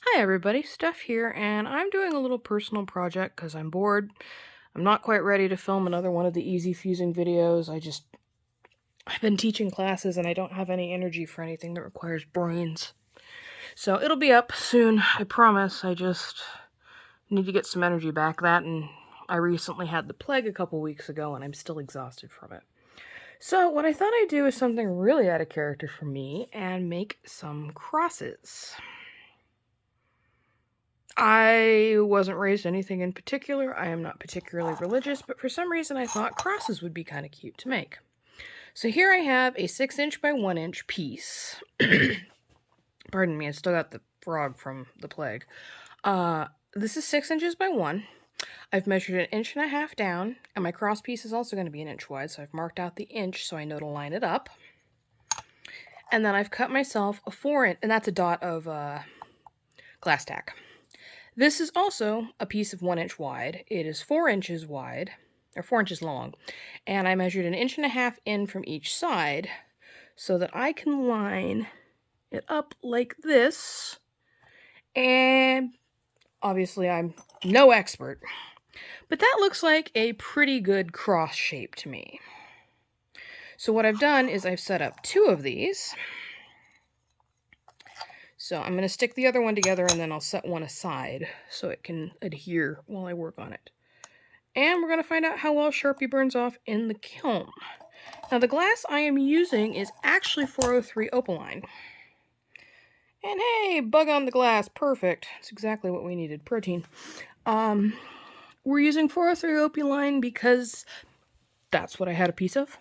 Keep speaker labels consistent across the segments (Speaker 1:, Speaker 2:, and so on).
Speaker 1: Hi everybody, Steph here, and I'm doing a little personal project because I'm bored. I'm not quite ready to film another one of the easy fusing videos. I've been teaching classes and I don't have any energy for anything that requires brains. So it'll be up soon, I promise. I just need to get some energy back. And I recently had the plague a couple weeks ago and I'm still exhausted from it. So what I thought I'd do is something really out of character for me and make some crosses. I wasn't raised anything in particular. I am not particularly religious, but for some reason I thought crosses would be kind of cute to make. So here I have a 6" by 1" piece. Pardon me, I still got the frog from the plague. This is 6" by 1. I've measured 1.5 inches down, and my cross piece is also going to be 1 inch wide, so I've marked out the inch so I know to line it up. And then I've cut myself a 4" and that's a dot of glass tack. This is also a piece of 1 inch wide. It is 4 inches wide, or 4 inches long, and I measured 1.5 inches in from each side so that I can line it up like this. And obviously I'm no expert, but that looks like a pretty good cross shape to me. So what I've done is I've set up 2 of these. So I'm going to stick the other one together and then I'll set one aside so it can adhere while I work on it. And we're going to find out how well Sharpie burns off in the kiln. Now the glass I am using is actually 403 opaline. And hey, bug on the glass, perfect. That's exactly what we needed, protein. We're using 403 opaline because that's what I had a piece of.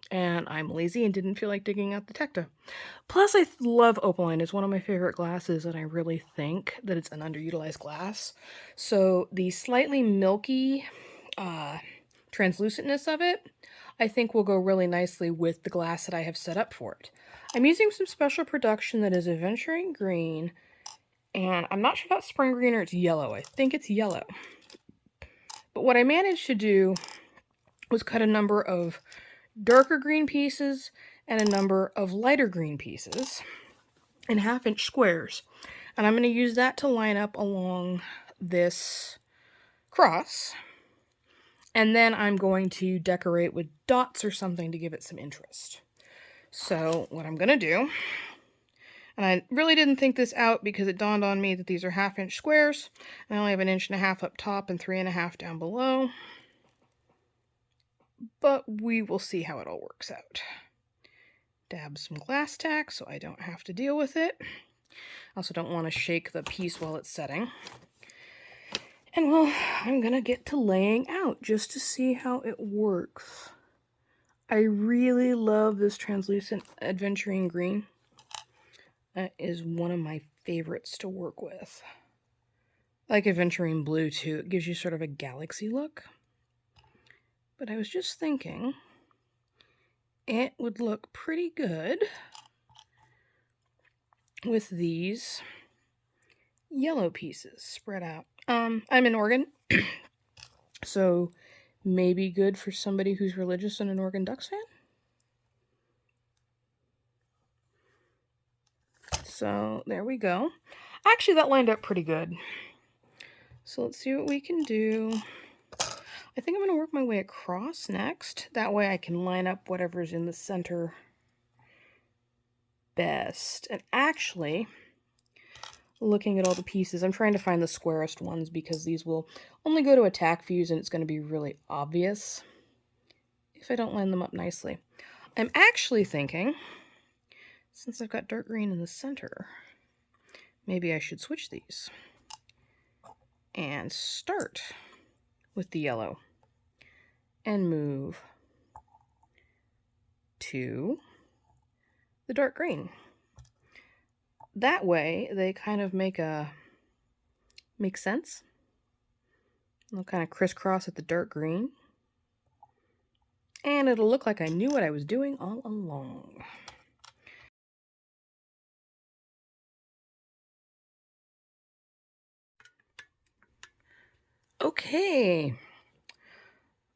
Speaker 1: And I'm lazy and didn't feel like digging out the Tecta. Plus, I love opaline. It's one of my favorite glasses, and I really think that it's an underutilized glass. So the slightly milky translucentness of it, I think will go really nicely with the glass that I have set up for it. I'm using some special production that is aventurine green, and I'm not sure if that's spring green or it's yellow. I think it's yellow. But what I managed to do was cut a number of darker green pieces and a number of lighter green pieces in 1/2 inch squares. And I'm going to use that to line up along this cross. And then I'm going to decorate with dots or something to give it some interest. So what I'm going to do, and I really didn't think this out because it dawned on me that these are 1/2 inch squares. And I only have 1.5 inches up top and 3.5 down below. But we will see how it all works out. Dab some glass tack so I don't have to deal with it. Also don't want to shake the piece while it's setting. And well, I'm gonna get to laying out just to see how it works. I really love this translucent aventurine green. That is one of my favorites to work with. I like aventurine blue too. It gives you sort of a galaxy look. But I was just thinking it would look pretty good with these yellow pieces spread out. I'm in Oregon, so maybe good for somebody who's religious and an Oregon Ducks fan. So there we go. Actually, that lined up pretty good. So let's see what we can do. I think I'm going to work my way across next. That way I can line up whatever's in the center best. And actually, looking at all the pieces, I'm trying to find the squarest ones because these will only go to a tack fuse and it's going to be really obvious if I don't line them up nicely. I'm actually thinking, since I've got dark green in the center, maybe I should switch these and start with the yellow and move to the dark green. That way they kind of make sense. They'll kind of crisscross at the dark green. And it'll look like I knew what I was doing all along. Okay.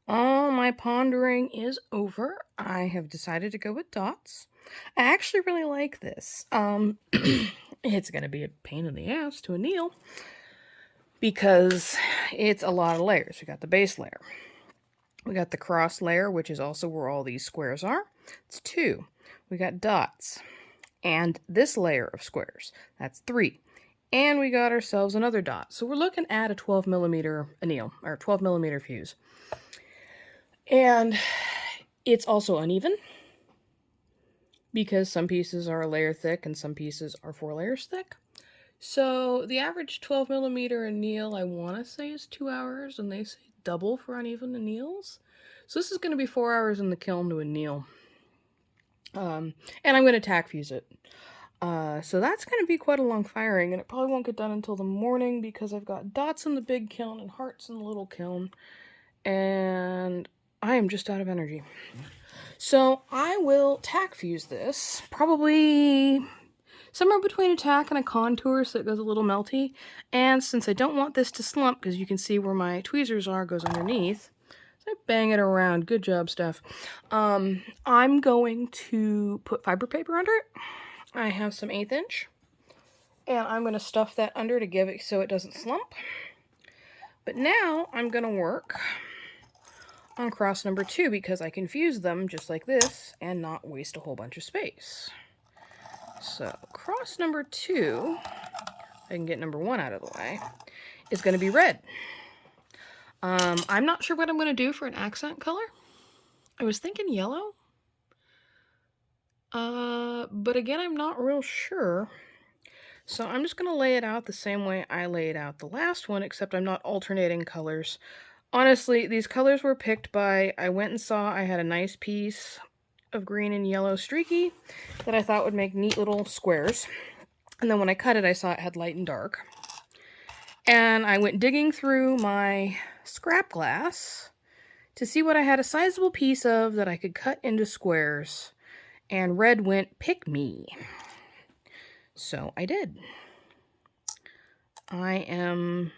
Speaker 1: All my pondering is over. I have decided to go with dots. I actually really like this. It's going to be a pain in the ass to anneal because it's a lot of layers. We got the base layer. We got the cross layer, which is also where all these squares are. It's 2. We got dots. And this layer of squares. That's 3. And we got ourselves another dot. So we're looking at a 12 millimeter anneal, or 12 millimeter fuse. And it's also uneven because some pieces are a layer thick and some pieces are 4 layers thick. So the average 12 millimeter anneal, I want to say, is 2 hours, and they say double for uneven anneals. So this is going to be 4 hours in the kiln to anneal. And I'm going to tack fuse it. So that's going to be quite a long firing, and it probably won't get done until the morning because I've got dots in the big kiln and hearts in the little kiln, and I am just out of energy. So I will tack fuse this, probably somewhere between a tack and a contour so it goes a little melty. And since I don't want this to slump, because you can see where my tweezers are, goes underneath, so I bang it around. Good job, Steph. I'm going to put fiber paper under it. I have some 1/8 inch, and I'm going to stuff that under to give it so it doesn't slump. But now I'm going to work on cross number 2 because I can fuse them just like this and not waste a whole bunch of space. So cross number 2, I can get number 1 out of the way, is going to be red. I'm not sure what I'm going to do for an accent color. I was thinking yellow. But again, I'm not real sure. So I'm just going to lay it out the same way I laid out the last one, except I'm not alternating colors. Honestly, these colors were picked by, I went and saw I had a nice piece of green and yellow streaky that I thought would make neat little squares. And then when I cut it, I saw it had light and dark. And I went digging through my scrap glass to see what I had a sizable piece of that I could cut into squares. And red went, pick me. So I did. I am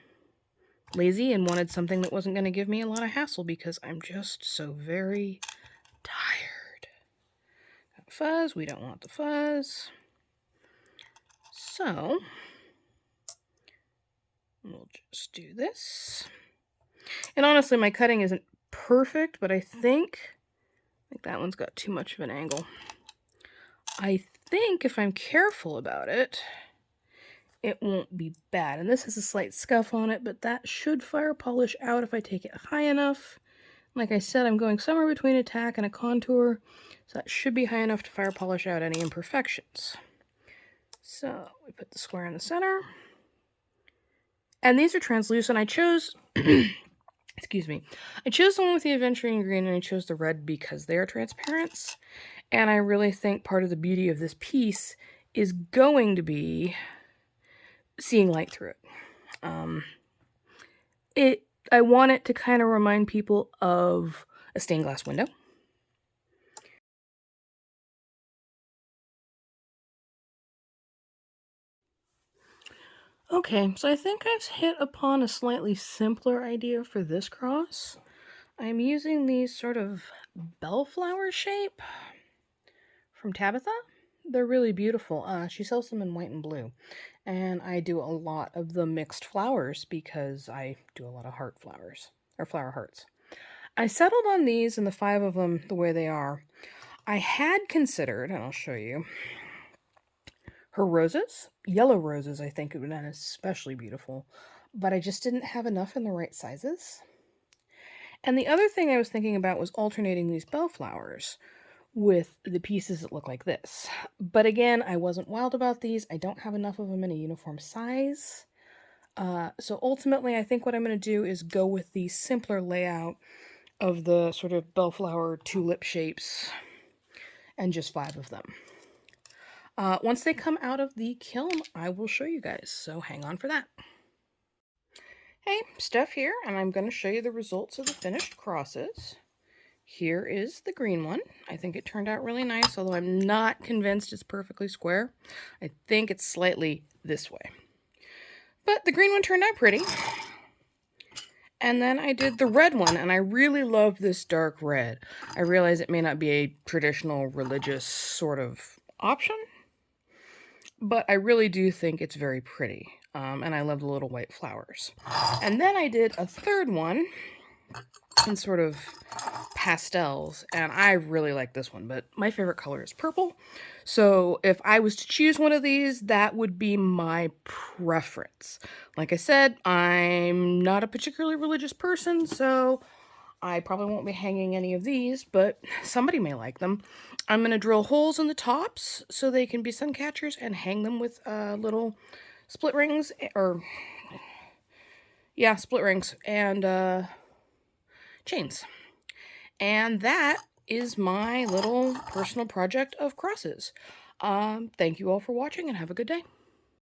Speaker 1: lazy and wanted something that wasn't going to give me a lot of hassle because I'm just so very tired. Got fuzz. We don't want the fuzz. So we'll just do this. And honestly, my cutting isn't perfect, but I think that one's got too much of an angle. I think if I'm careful about it, it won't be bad. And this has a slight scuff on it, but that should fire polish out if I take it high enough. Like I said, I'm going somewhere between a tack and a contour, so that should be high enough to fire polish out any imperfections. So we put the square in the center. And these are translucent. I chose, excuse me, I chose the one with the aventurine green and I chose the red because they are transparent. And I really think part of the beauty of this piece is going to be seeing light through it. I want it to kind of remind people of a stained glass window. Okay, so I think I've hit upon a slightly simpler idea for this cross. I'm using these sort of bellflower shape from Tabitha. They're really beautiful. She sells them in white and blue. And I do a lot of the mixed flowers because I do a lot of heart flowers, or flower hearts. I settled on these and the 5 of them the way they are. I had considered, and I'll show you, her roses. Yellow roses I think it would have been especially beautiful, but I just didn't have enough in the right sizes. And the other thing I was thinking about was alternating these bellflowers with the pieces that look like this. But again, I wasn't wild about these. I don't have enough of them in a uniform size. So ultimately, I think what I'm going to do is go with the simpler layout of the sort of bellflower tulip shapes and just 5 of them. Once they come out of the kiln, I will show you guys. So hang on for that. Hey, Steph here, and I'm going to show you the results of the finished crosses. Here is the green one. I think it turned out really nice, although I'm not convinced it's perfectly square. I think it's slightly this way. But the green one turned out pretty. And then I did the red one, and I really love this dark red. I realize it may not be a traditional religious sort of option, but I really do think it's very pretty. And I love the little white flowers. And then I did a third one in sort of pastels, and I really like this one, but my favorite color is purple. So if I was to choose one of these, that would be my preference. Like I said, I'm not a particularly religious person, so I probably won't be hanging any of these, but somebody may like them. I'm going to drill holes in the tops so they can be sun catchers and hang them with little split rings, or yeah, split rings and chains. And that is my little personal project of crosses. Thank you all for watching and have a good day.